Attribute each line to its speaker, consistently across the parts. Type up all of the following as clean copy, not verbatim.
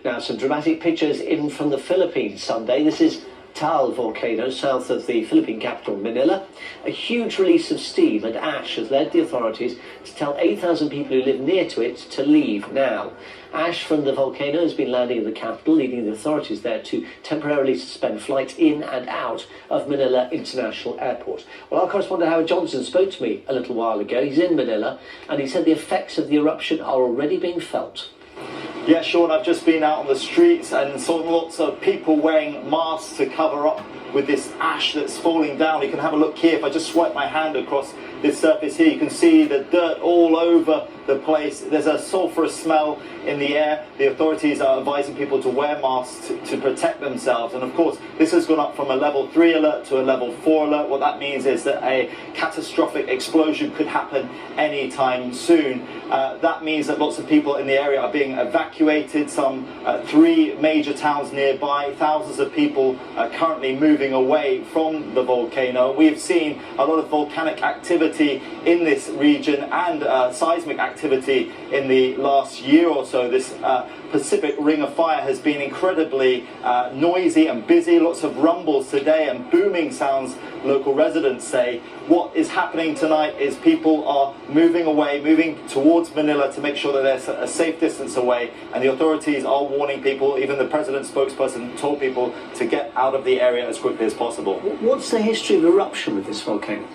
Speaker 1: Now, some dramatic pictures in from the Philippines Sunday. This is Taal Volcano, south of the Philippine capital, Manila. A huge release of steam and ash has led the authorities to tell 8,000 people who live near to it to leave now. Ash from the volcano has been landing in the capital, leading the authorities there to temporarily suspend flights in and out of Manila International Airport. Well, our correspondent Howard Johnson spoke to me a little while ago. He's in Manila, and he said the effects of the eruption are already being felt.
Speaker 2: Yeah, Sean, I've just been out on the streets and saw lots of people wearing masks to cover up with this ash that's falling down. You can have a look here. If I just swipe my hand across this surface here, you can see the dirt all over the place. There's a sulphurous smell in the air. The authorities are advising people to wear masks to protect themselves. And of course, this has gone up from a level 3 alert to a level 4 alert. What that means is that a catastrophic explosion could happen anytime soon. That means that lots of people in the area are being evacuated. Some 3 major towns nearby. Thousands of people are currently moving away from the volcano. We've seen a lot of volcanic activity in this region and seismic activity in the last year or so. This Pacific Ring of Fire has been incredibly noisy and busy. Lots of rumbles today and booming sounds, local residents say. What is happening tonight is people are moving away, moving towards Manila to make sure that they're a safe distance away, and the authorities are warning people. Even the president's spokesperson told people to get out of the area as quickly as possible.
Speaker 1: What's the history of eruption with this volcano?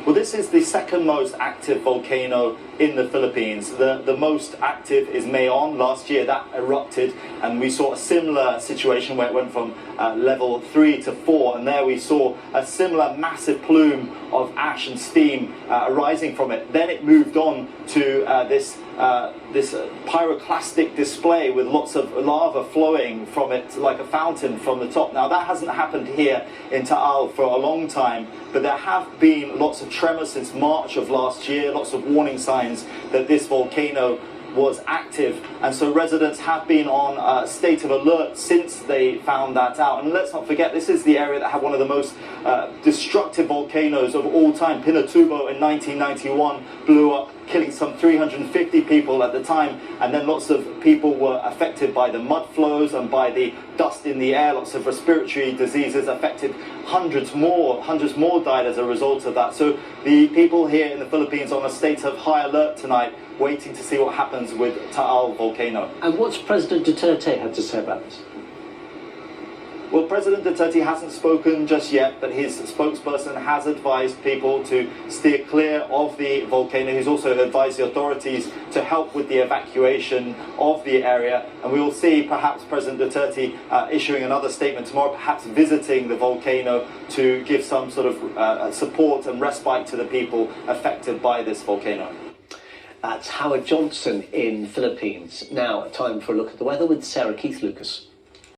Speaker 2: Well, this is the second most active volcano in the Philippines. The most active is Mayon. Last year that erupted, and we saw a similar situation where it went from level 3 to 4, and there we saw a similar massive plume of ash and steam arising from it. Then it moved on to this pyroclastic display with lots of lava flowing from it like a fountain from the top. Now that hasn't happened here in Taal for a long time, but there have been lots of tremors since March of last year, lots of warning signs that this volcano was active, and so residents have been on a state of alert since they found that out. And let's not forget, this is the area that had one of the most destructive volcanoes of all time. Pinatubo in 1991 blew up, killing some 350 people at the time, and then lots of people were affected by the mud flows and by the dust in the air. Lots of respiratory diseases affected. Hundreds more died as a result of that. So the people here in the Philippines are on a state of high alert tonight, waiting to see what happens with Taal Volcano.
Speaker 1: And what's President Duterte had to say about this?
Speaker 2: Well, President Duterte hasn't spoken just yet, but his spokesperson has advised people to steer clear of the volcano. He's also advised the authorities to help with the evacuation of the area. And we will see perhaps President Duterte issuing another statement tomorrow, perhaps visiting the volcano to give some sort of support and respite to the people affected by this volcano.
Speaker 1: That's Howard Johnson in Philippines. Now, time for a look at the weather with Sarah Keith-Lucas.